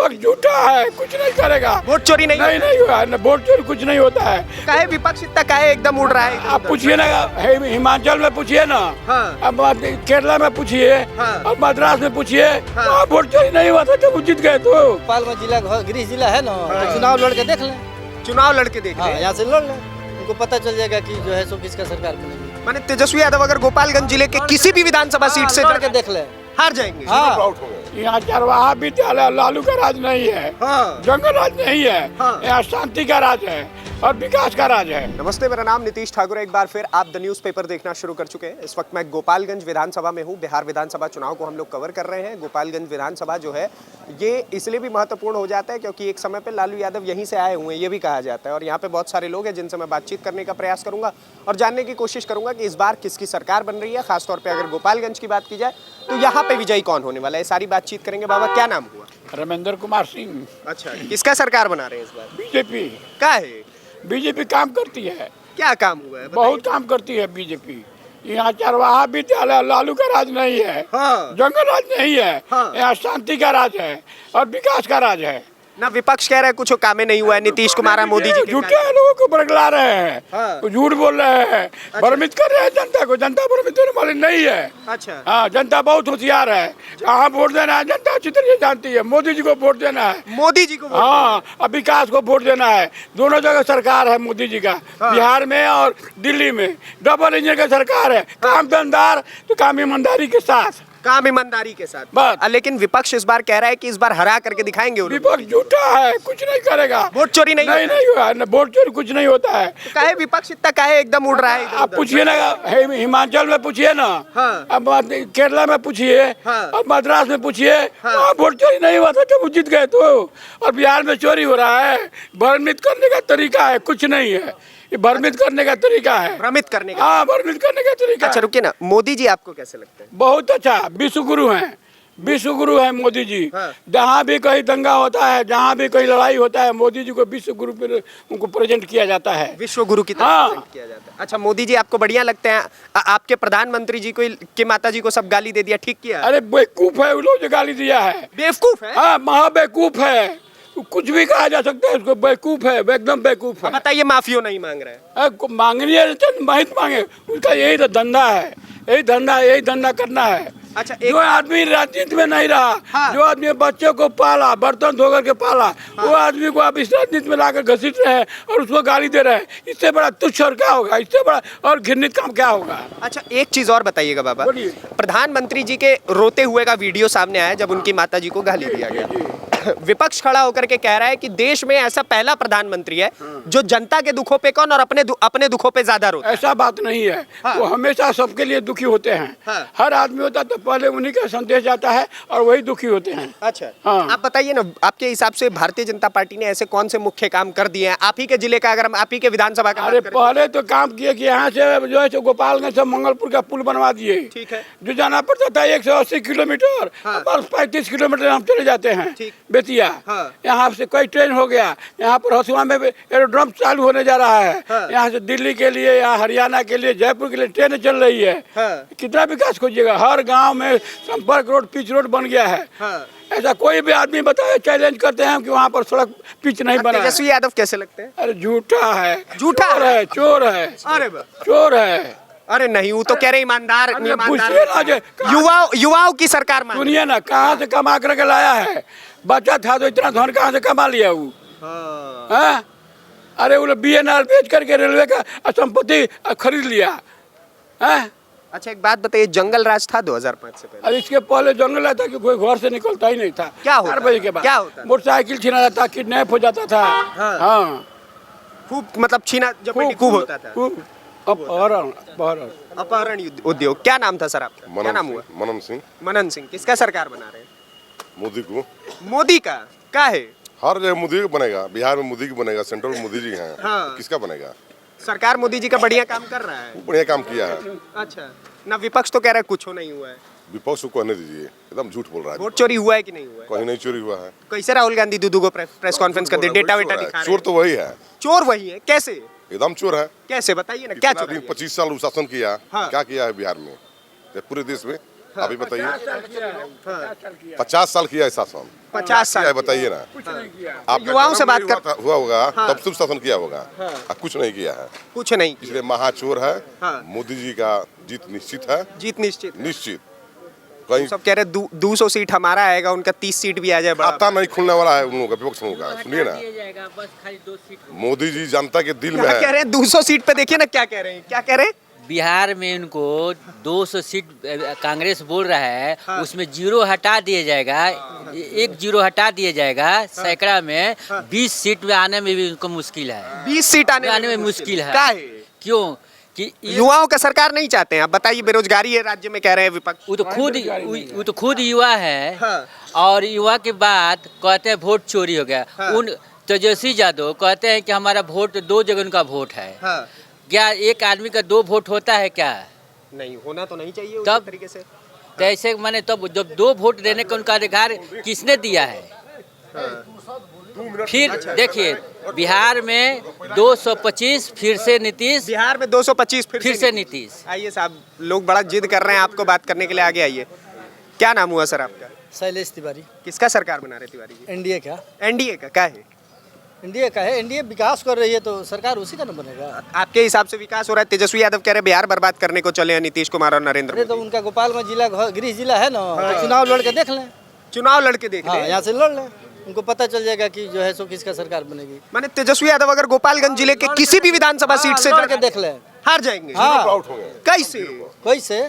विपक्ष झूठा है, कुछ नहीं करेगा। वोट चोरी नहीं नहीं नहीं हुआ है, वोट चोरी कुछ नहीं होता है। काहे विपक्ष इतना काहे एकदम उड़ रहा है आप पूछिए ना, हिमाचल में पूछिए ना, हाँ। अब केरला में पूछिए, हाँ। अब मद्रास में पूछिए, हाँ। वहाँ वोट चोरी नहीं हुआ था जब वो जीत गए तो। भोपाल में जिला गृह जिला है ना, तो चुनाव लड़ के देख लें। चुनाव लड़के देख हाँ, रहे हैं। यहाँ से लड़ लें, उनको पता चल जाएगा कि जो है सो किसका सरकार बनेगी। माने तेजस्वी यादव अगर गोपालगंज जिले के किसी भी विधानसभा सीट से लड़ के देख लें। हार जाएंगे हाँ, यहाँ चरवाहा विद्यालय लालू का राज नहीं है, हाँ। जंगल राज नहीं है, हाँ। यहाँ शांति का राज है और विकास का राज है। नमस्ते, मेरा नाम नीतीश ठाकुर है। एक बार फिर आप द न्यूज़पेपर देखना शुरू कर चुके हैं। इस वक्त मैं गोपालगंज विधानसभा में हूँ। बिहार विधानसभा चुनाव को हम लोग कवर कर रहे हैं। गोपालगंज विधानसभा जो है ये इसलिए भी महत्वपूर्ण हो जाता है क्योंकि एक समय पे लालू यादव यहीं से आए हुए हैं, ये भी कहा जाता है। और यहाँ पे बहुत सारे लोग हैं जिनसे मैं बातचीत करने का प्रयास करूंगा और जानने की कोशिश करूंगा कि इस बार किसकी सरकार बन रही है। खासतौर पर अगर गोपालगंज की बात की जाए तो यहाँ पे विजयी कौन होने वाला है, सारी बातचीत करेंगे। बाबा, क्या नाम हुआ? रमेंद्र कुमार सिंह। अच्छा, किसका सरकार बना रहे हैं इस बार? बीजेपी। क्या है? बीजेपी काम करती है, क्या काम हुआ है? बहुत काम करती है बीजेपी। यहाँ चरवाहा विद्यालय लालू का राज नहीं है, हाँ। जंगल राज नहीं है, हाँ। यहाँ शांति का राज है और विकास का राज है। ना विपक्ष कह रहा है कुछ कामे नहीं हुआ है, नीतीश कुमार है, मोदी जी के झूठे लोगों को बरगला रहे हैं, हाँ। वो झूठ बोल रहे हैं, भ्रमित कर रहे हैं जनता को। जनता भ्रमित होने वाली नहीं है। अच्छा, हाँ, जनता बहुत होशियार है। कहाँ वोट देना है जनता अच्छी तरह से जानती है। मोदी जी को वोट देना है, मोदी जी को वोट हाँ, अब विकास को वोट देना है। दोनों जगह सरकार है मोदी जी का, बिहार में और दिल्ली में डबल इंजन का सरकार है। काम दमदार तो काम ईमानदारी के साथ, काम ईमानदारी के साथ। बस। लेकिन विपक्ष इस बार कह रहा है कि इस बार हरा करके दिखाएंगे वो लोग। विपक्ष झूठा है, कुछ नहीं करेगा। वोट चोरी नहीं नहीं नहीं हुआ है, वोट चोरी कुछ नहीं होता है। तो काहे विपक्ष इतना काहे एकदम उड़ रहा है इधर आप उधर? पूछिए ना, हिमाचल में पूछिए ना, हाँ। अब केरला में पूछिए, हाँ। अब मद्रास में पूछिए, हाँ। वहाँ वोट चोरी नहीं हुआ था जब वो जीत गए तो। और बिहार में चोरी हो रहा है, भ्रमित करने का तरीका है, कुछ नहीं है। ये भ्रमित करने का तरीका है, भ्रमित करने का। हाँ, भ्रमित करने का तरीका अच्छा है। रुकिए ना, मोदी जी आपको कैसे लगते हैं? बहुत अच्छा, विश्व गुरु हैं, विश्व गुरु है मोदी जी। हाँ। जहाँ भी कहीं दंगा होता है, जहाँ भी कहीं लड़ाई होता है, मोदी जी को विश्व गुरु पे उनको प्रेजेंट किया जाता है। विश्व गुरु की तरह हाँ। present किया जाता है। अच्छा, मोदी जी आपको बढ़िया लगते हैं? आपके प्रधानमंत्री जी को की माता जी को सब गाली दे दिया, ठीक किया? अरे बेवकूफ है वो लोग जो गाली दिया है, बेवकूफ है। हाँ, महाबेवकूफ है। कुछ भी कहा जा सकता है उसको, बेवकूफ है, एकदम बेवकूफ है। अब बताइए, माफियो नहीं मांग रहे हैं? मांगनी है तो महित मांगे, उनका यही तो धंधा है, यही धंधा करना है। अच्छा, जो आदमी राजनीति में नहीं रहा, हाँ। जो आदमी बच्चों को पाला, बर्तन धो करके पाला, वो आदमी को आप इस राजनीति में लाकर घसीट रहे हैं और उसको गाली दे रहे हैं। इससे बड़ा तुच्छ और क्या होगा, इससे बड़ा और घृणित काम क्या होगा? अच्छा, एक चीज और बताइएगा बाबा, बोलिए। प्रधानमंत्री जी के रोते हुए का वीडियो सामने आया जब उनकी माता जी को गाली दिया गया। विपक्ष खड़ा होकर के कह रहा है कि देश में ऐसा पहला प्रधानमंत्री है जो जनता के दुखों पे कौन और अपने दुखों पे ज्यादा रोता है। ऐसा बात नहीं है, हाँ। वो हमेशा सबके लिए दुखी होते हैं। हाँ। हर आदमी होता तो पहले उन्हीं का संदेश जाता है और वही दुखी होते हैं। अच्छा, हाँ। आप बताइए ना, आपके हिसाब से भारतीय जनता पार्टी ने ऐसे कौन से मुख्य काम कर दिए हैं आप ही के जिले का, अगर हम आप ही के विधानसभा का अरे बात करें? पहले तो काम किए कि यहाँ से जो है सो गोपालगंज से मंगलपुर का पुल बनवा दिए। ठीक है। जो जाना पड़ता था 180 किलोमीटर, हाँ। बस 35 किलोमीटर हम चले जाते हैं। ठीक। बेतिया, हाँ। यहाँ से कोई ट्रेन हो गया, यहाँ पर हसुआ में एरोड्रम चालू होने जा रहा है। हाँ। यहाँ से दिल्ली के लिए, यहाँ हरियाणा के लिए, जयपुर के लिए ट्रेन चल रही है। हाँ। कितना विकास खोजिएगा, हर गांव में संपर्क रोड, पिच रोड बन गया है। हाँ। ऐसा कोई भी आदमी बताए, चैलेंज करते हैं कि वहाँ पर सड़क पिच नहीं बना है। तेजस्वी यादव कैसे लगते हैं? अरे झूठा है, झूठा चोर है, चोर है, अरे चोर है। अरे नहीं, वो तो कह रहे ईमानदार पूछिए ना जो युवाओं की सरकार मान। सुनिए ना, कहाँ से कमा करके लाया है? बच्चा था तो इतना धन कहाँ से कमा लिया वो? हाँ। हाँ? अरे वो BNR बेच करके रेलवे का संपत्ति खरीद लिया। हाँ? अच्छा, एक बात बताइए, जंगल राज था 2005 से पहले? अरे इसके पहले जंगल रहता कि कोई घर से निकलता ही नहीं था। क्या होता 4 बजे के बाद क्या होता? मोटरसाइकिल छीना जाता, किडनैप हो जाता था। हाँ। हाँ, खूब, मतलब छीना झपटी खूब होता था। खूब अपहरण, अपहरण उद्योग। क्या नाम था सर आपका? क्या नाम हुआ? मनन सिंह। मनन सिंह। किसका सरकार बना रहे हैं? मोदी को। मोदी का? क्या है? हर जगह मोदी का बनेगा, बिहार में मोदी का बनेगा, सेंट्रल में मोदी जी हैं। हाँ। किसका बनेगा? सरकार मोदी जी का बढ़िया काम कर रहा है। बढ़िया काम किया है। अच्छा, ना विपक्ष तो कह रहा है कुछ नहीं हुआ है। विपक्ष को कहने दीजिए, एकदम झूठ बोल रहा है। वोट चोरी हुआ है कि नहीं हुआ है? कहीं नहीं चोरी हुआ है। कैसे राहुल गांधी दूधू को प्रेस कॉन्फ्रेंस कर दे, डेटा वेटा दिखा रहे चोर हैं? तो वही है, चोर वही है? कैसे? एकदम चोर है। कैसे बताइए ना, क्या चोरी? 25 साल शासन किया, हाँ। क्या किया है बिहार में, पूरे देश में? अभी बताइए 50 साल किया है शासन, 50 साल क्या बताइए ना। आप युवाओं से बात हुआ होगा तब शुभ शासन किया होगा, कुछ नहीं किया है, कुछ नहीं, इसलिए महाचोर है। हाँ। मोदी जी का जीत निश्चित है, जीत निश्चित। निश्चित। कहीं सब कह रहे 200 सीट हमारा आएगा, उनका 30 सीट भी आ जाए बड़ा। खाता नहीं खुलने वाला है उन लोगों का, विपक्ष लोगों का। सुनिए ना, मोदी जी जनता के दिल में क्या कह है। रहे हैं 200 सीट पे? देखिए ना क्या कह रहे हैं, क्या कह रहे हैं? बिहार में इनको 200 सीट कांग्रेस बोल रहा है, उसमें जीरो हटा दिया जाएगा, एक जीरो हटा दिया जाएगा। सैकड़ा में 20 सीट में आने में भी उनको मुश्किल है, 20 सीट आने में मुश्किल है। क्या है? क्यों कि युवाओं का सरकार नहीं चाहते हैं। आप बताइए, बेरोजगारी है राज्य में, कह रहे हैं विपक्ष। वो तो खुद युवा है। हाँ। और युवा के बाद कहते हैं वोट चोरी हो गया। हाँ। उन तेजस्वी यादव कहते हैं कि हमारा वोट 2 जगह उनका वोट है। हाँ। क्या एक आदमी का 2 वोट होता है क्या? नहीं होना तो नहीं चाहिए तब उस तरीके से। तो ऐसे माने तब जब 2 वोट देने का उनका अधिकार किसने दिया है? फिर देखिए बिहार में 225 फिर से नीतीश, बिहार में 225 फिर से नीतीश। आइए साहब, लोग बड़ा जिद कर रहे हैं आपको बात करने के लिए, आगे आइए। क्या नाम हुआ सर आपका? शैलेश तिवारी। किसका सरकार बना रहे तिवारी जी? एनडीए का। एनडीए का? क्या है? एनडीए का है, एनडीए विकास कर रही है तो सरकार उसी का न बनेगा। आपके हिसाब से विकास हो रहा है? तेजस्वी यादव कह रहे बिहार बर्बाद करने को चले हैं नीतीश कुमार और नरेंद्र अरे तो मोदी। उनका गोपालगंज जिला गृह जिला है ना, तो चुनाव लड़ के देख लें। चुनाव लड़के देख हाँ, ले। यहाँ से लड़ लें, उनको पता चल जाएगा कि जो है सो किसका सरकार बनेगी। माने तेजस्वी यादव अगर गोपालगंज जिले के किसी भी विधानसभा सीट से लड़ के देख लें। हार जाएंगे? हाँ, कैसे? कैसे?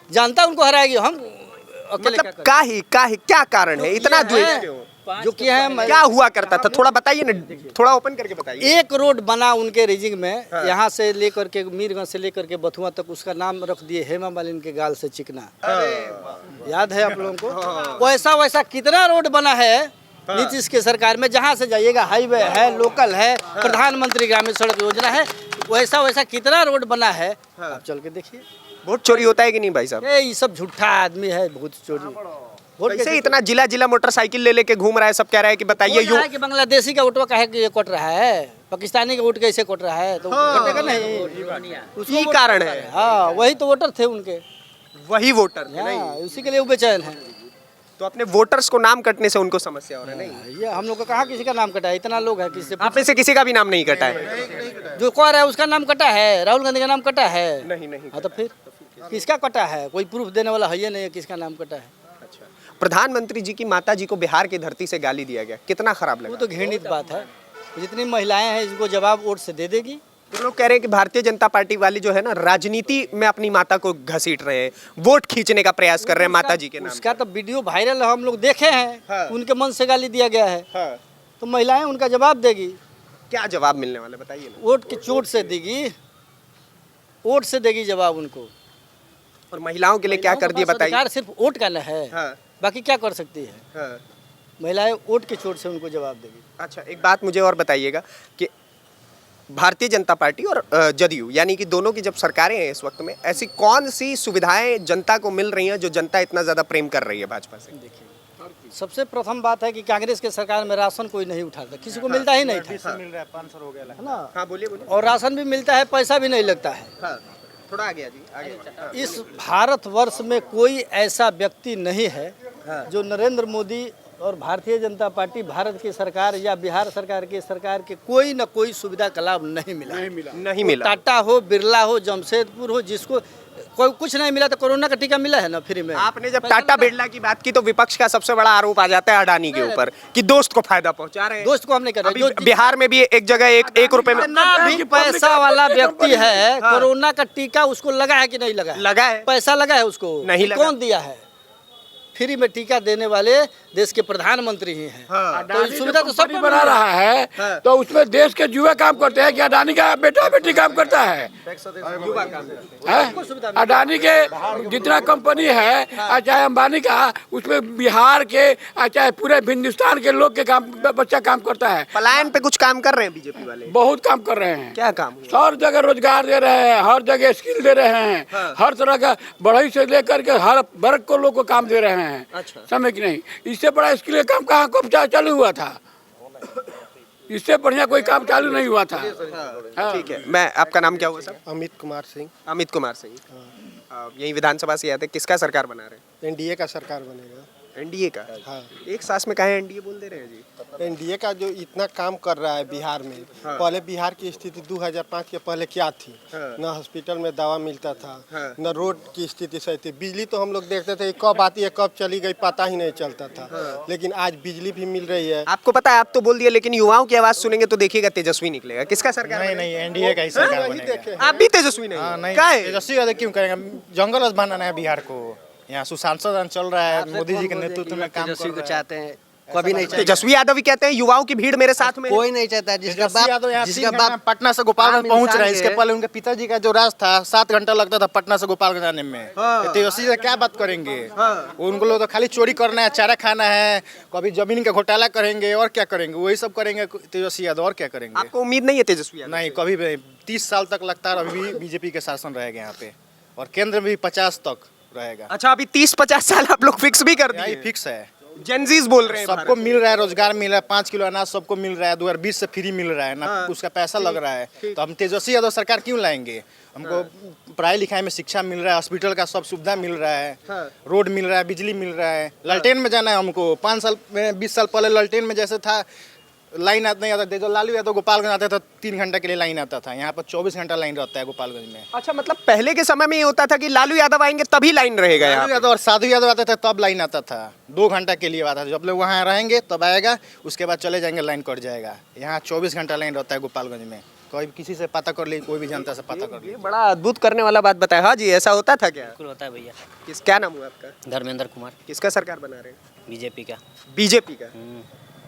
जनता उनको हराएगी, हम अकेले मतलब क्या करें? क्या कारण है इतना द्वेष क्यों? जो किया है क्या हुआ करता था, थोड़ा बताइए ना, थोड़ा ओपन करके बताइए। एक रोड बना उनके रीजिंग में, यहाँ से लेकर के मीरगंज से लेकर के बथुआ तक, उसका नाम रख दिए हेमा मालिनी के गाल से चिकना। याद है आप लोगों को? वैसा कितना रोड बना है नीतीश के सरकार में, जहाँ से जाइएगा हाईवे है, लोकल है, प्रधानमंत्री ग्रामीण सड़क योजना है, वैसा कितना रोड बना है। आप चल के देखिए। वोट चोरी होता है कि नहीं भाई साहब? ये सब झूठा आदमी है, बहुत चोरी। वोट कैसे इतना जिला मोटरसाइकिल ले लेके घूम रहा है, सब कह रहा है कि बताइए बोल रहा है कि बांग्लादेशी का वोटवा काहे कि ये कट रहा है, पाकिस्तानी का वोट कैसे कट रहा है, तो कटेगा नहीं। यही कारण है। हाँ, वही तो वोटर थे उनके। वही वोटर थे, हाँ, नहीं उसी के लिए वो बेचैन है। तो अपने वोटर्स को नाम कटने से उनको समस्या हो रहा है? नहीं, ये हम लोग का कहाँ किसी का नाम कटा है? इतना लोग है, किसी आप में से किसी का भी नाम नहीं कटा है? जो कह रहा है उसका नाम कटा है, राहुल गांधी का नाम कटा है। नहीं। हाँ, तो फिर किसका कटा है? कोई प्रूफ देने वाला है ही नहीं है किसका नाम कटा है। प्रधानमंत्री जी की माता जी को बिहार की धरती से गाली दिया गया, कितना खराब वो लगा? तो घृणित बात है। जितनी महिलाएं हैं इनको जवाब वोट से दे देगी। तो लोग कह रहे हैं कि भारतीय जनता पार्टी वाली जो है ना, राजनीति में अपनी माता को घसीट रहे हैं, वोट खींचने का प्रयास कर रहे हैं माता जी के नाम। उसका तो वीडियो वायरल हम लोग देखे हैं। हाँ। उनके मन से गाली दिया गया है, हाँ। तो महिलाएं उनका जवाब देगी। क्या जवाब मिलने वाला बताइए ना। वोट की चोट से देगी, वोट से देगी जवाब उनको। और महिलाओं के लिए क्या कर दिए बताइए। अधिकार सिर्फ वोट का न है, हाँ। बाकी क्या कर सकती है? हाँ। महिलाएं वोट की चोट से उनको जवाब देगी। अच्छा, एक बात मुझे और बताइएगा कि भारतीय जनता पार्टी और जदयू यानी कि दोनों की जब सरकारें हैं इस वक्त में, ऐसी कौन सी सुविधाएं जनता को मिल रही हैं जो जनता इतना ज़्यादा प्रेम कर रही है भाजपा से? देखिए, सबसे प्रथम बात है कि कांग्रेस के सरकार में राशन कोई नहीं उठाता, किसी को मिलता ही नहीं था। मिल रहा है 500 हो गया है ना? हाँ, बोलिए। और राशन भी मिलता है, पैसा भी नहीं लगता है। हाँ, थोड़ा आ गया जी, आगे। इस भारतवर्ष में कोई ऐसा व्यक्ति नहीं है जो नरेंद्र मोदी और भारतीय जनता पार्टी, भारत की सरकार या बिहार सरकार के कोई न कोई सुविधा का लाभ नहीं मिला। नहीं मिला। टाटा हो, बिरला हो, जमशेदपुर हो, जिसको कोई कुछ नहीं मिला। तो कोरोना का टीका मिला है ना फ्री में। आपने जब टाटा बिरला की बात की तो विपक्ष का सबसे बड़ा आरोप आ जाता है अडानी के ऊपर कि दोस्त को फायदा पहुंचा रहे हैं। दोस्त को हम नहीं कर अभी रहे। बिहार में भी एक जगह एक रुपए में जितना भी पैसा वाला व्यक्ति है, कोरोना का टीका उसको लगा है कि नहीं लगा है? लगा है। पैसा लगा है उसको? नहीं लगा। कौन दिया है? फ्री में टीका देने वाले देश के प्रधानमंत्री ही हैं। हाँ। तो सुविधा तो सब बना रहा है, तो उसमें देश के युवा काम करते हैं कि अडानी का बेटा बेटी काम करता है? हैं? अडानी के जितना कंपनी है, चाहे अंबानी का, उसमें बिहार के चाहे पूरे हिंदुस्तान के लोग के काम बच्चा काम करता है। पलायन पे कुछ काम कर रहे हैं बीजेपी वाले? बहुत काम कर रहे हैं। क्या काम? हर जगह रोजगार दे रहे हैं, हर जगह स्किल दे रहे हैं, हर तरह का बढ़ई से लेकर के हर वर्ग को लोग को काम दे रहे हैं। अच्छा। समझ कि नहीं? इससे बड़ा स्किल का काम कहाँ कब चालू हुआ था? इससे बढ़िया कोई काम चालू नहीं हुआ था। हाँ। ठीक है। मैं, आपका नाम क्या हुआ सर? अमित कुमार सिंह। अमित कुमार सिंह। यही विधानसभा से आते हैं, किसका सरकार बना रहे हैं? एनडीए का सरकार बनेगा। एनडीए का? हाँ। एक सांस में कहे एनडीए बोल दे रहे हैं जी। एनडीए का जो इतना काम कर रहा है बिहार में, पहले बिहार की स्थिति 2005 के पहले क्या थी? न हॉस्पिटल में दवा मिलता था, न रोड की स्थिति सही थी। बिजली तो हम लोग देखते थे कब आती है कब चली गई पता ही नहीं चलता था, लेकिन आज बिजली भी मिल रही है। आपको पता है, आप तो बोल दिया, लेकिन युवाओं की आवाज सुनेंगे तो देखिएगा तेजस्वी निकलेगा। किसका सरकार? नहीं एनडीए का ही सरकार बनेगा। आप भी तेजस्वी नहीं? हाँ, नहीं क्या है? तेजस्वी यादव क्यों करेंगे? जंगल बनाना है बिहार को। यहाँ सुशासन चल रहा है, मोदी जी के नेतृत्व में काम कर रहा है। चाहते हैं, कभी नहीं चाहते। तेजस्वी यादव ही कहते हैं युवाओं की भीड़ मेरे साथ में। कोई नहीं चाहता है। जिसका तेजस्वी यादव यहाँ जिसका 3 घंटे में पटना से गोपालगंज आम पहुंच रहे हैं। इंसान इसके है। पहले उनके पिताजी का जो राज था 7 घंटा लगता था पटना से गोपालगंज आने में। तेजस्वी से क्या बात करेंगे? उनको लोग तो खाली चोरी करना है, चारा खाना है, कभी जमीन का घोटाला करेंगे और क्या करेंगे? वही सब करेंगे तेजस्वी यादव, और क्या करेंगे? आपको उम्मीद नहीं है तेजस्वी यादव? नहीं, कभी भी 30 साल तक लगता है, अभी भी बीजेपी के शासन रहेगा यहाँ पे, और केंद्र में भी 50 तक रहेगा। अच्छा, अभी 30-50 साल आप लोग फिक्स भी कर यही दिए? फिक्स है। जेनजीज बोल रहे हैं सबको मिल रहा है, रोजगार मिल रहा है, 5 किलो अनाज सबको मिल रहा है, 2020 से फ्री मिल रहा है ना, उसका पैसा लग रहा है। तो हम तेजस्वी यादव सरकार क्यों लाएंगे? हमको पढ़ाई लिखाई में शिक्षा मिल रहा है, हॉस्पिटल का सब सुविधा मिल रहा है, रोड मिल रहा है, बिजली मिल रहा है। लालटेन में जाना है हमको, 5 साल में 20 साल पहले लालटेन में जैसे था लाइन आता नहीं आता था। जो लालू यादव गोपालगंज आता था 3 घंटा के लिए लाइन आता था, यहाँ पर 24 घंटा लाइन रहता है गोपालगंज में। अच्छा, मतलब पहले के समय में ये होता था कि लालू यादव आएंगे तभी लाइन रहेगा यहाँ लालू पे? यादव और साधु यादव आते थे तब लाइन आता था, 2 घंटा के लिए आता था। जब लोग वहाँ रहेंगे तब आएगा, उसके बाद चले जाएंगे, लाइन कट जाएगा। यहाँ 24 घंटा लाइन रहता है गोपालगंज में। कोई किसी से पता कर ले, कोई भी जनता से पता कर ले। ये बड़ा अद्भुत करने वाला बात बताया। हाँ जी, ऐसा होता था क्या? बिल्कुल होता है भैया। क्या नाम हुआ आपका? धर्मेंद्र कुमार, किसका सरकार बना रहे हैं? बीजेपी का। बीजेपी का?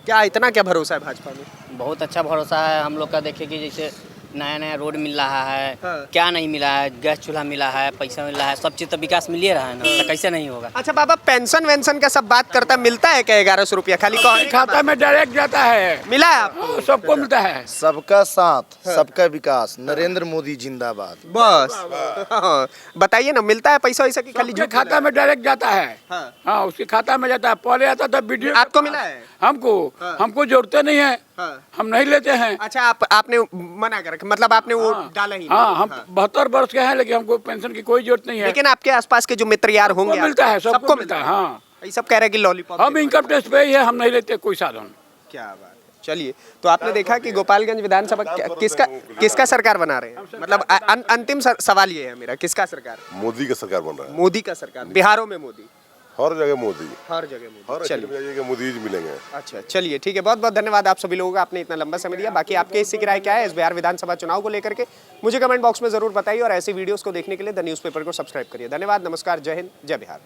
क्या इतना क्या भरोसा है भाजपा में? बहुत अच्छा भरोसा है हम लोग का। देखिए कि जैसे नया नया रोड मिल रहा है, क्या नहीं मिला है? गैस चूल्हा मिला है, पैसा मिला है, सब चीज़ तो विकास मिल ही रहा है ना, तो कैसे नहीं होगा? अच्छा बाबा, पेंशन वेंशन का सब बात करता, मिलता है क्या 1100 रुपया? खाली खाता में डायरेक्ट जाता है, मिला है आपको? सबको मिलता है। सबका साथ सबका विकास, नरेंद्र मोदी जिंदाबाद। बस हाँ, बताइए ना, मिलता है पैसा वैसा की खाली उसके झूठ? खाता में डायरेक्ट जाता है। हाँ। हाँ, उसके खाता में जाता है। पहले आता था वीडियो। आपको मिला है? हमको जरूरत नहीं है, हम नहीं लेते हैं। अच्छा, आपने मना कर, मतलब आपने वो डाला ही नहीं? हाँ, हम 72 वर्ष के हैं, लेकिन हमको पेंशन की कोई जरूरत नहीं है। लेकिन आपके आसपास के जो मित्र यार होंगे, सबको मिलता है, सबको मिलता है। हाँ, ये सब कह रहे हैं कि लॉलीपॉप। हम इनकम टैक्स पे ही है, हम नहीं लेते कोई साधन। क्या बात है। चलिए, तो आपने देखा कि गोपालगंज विधानसभा किसका सरकार बना रहे हैं? मतलब अंतिम सवाल ये है मेरा, किसका सरकार? मोदी का सरकार बन रहा है। मोदी का सरकार। बिहारों में मोदी? हर जगह मोदी, हर जगह मोदी। हर चलिए, क्षेत्र में जाइएगा मोदी जी मिलेंगे। अच्छा चलिए, ठीक है। बहुत बहुत धन्यवाद आप सभी लोगों का, आपने इतना लंबा समय दिया। बाकी आपके इससे की राय क्या है इस बिहार विधानसभा चुनाव को लेकर के, मुझे कमेंट बॉक्स में जरूर बताइए, और ऐसी वीडियोस को देखने के लिए द न्यूज़पेपर को सब्सक्राइब करिए। धन्यवाद, नमस्कार, जय हिंद, जय बिहार।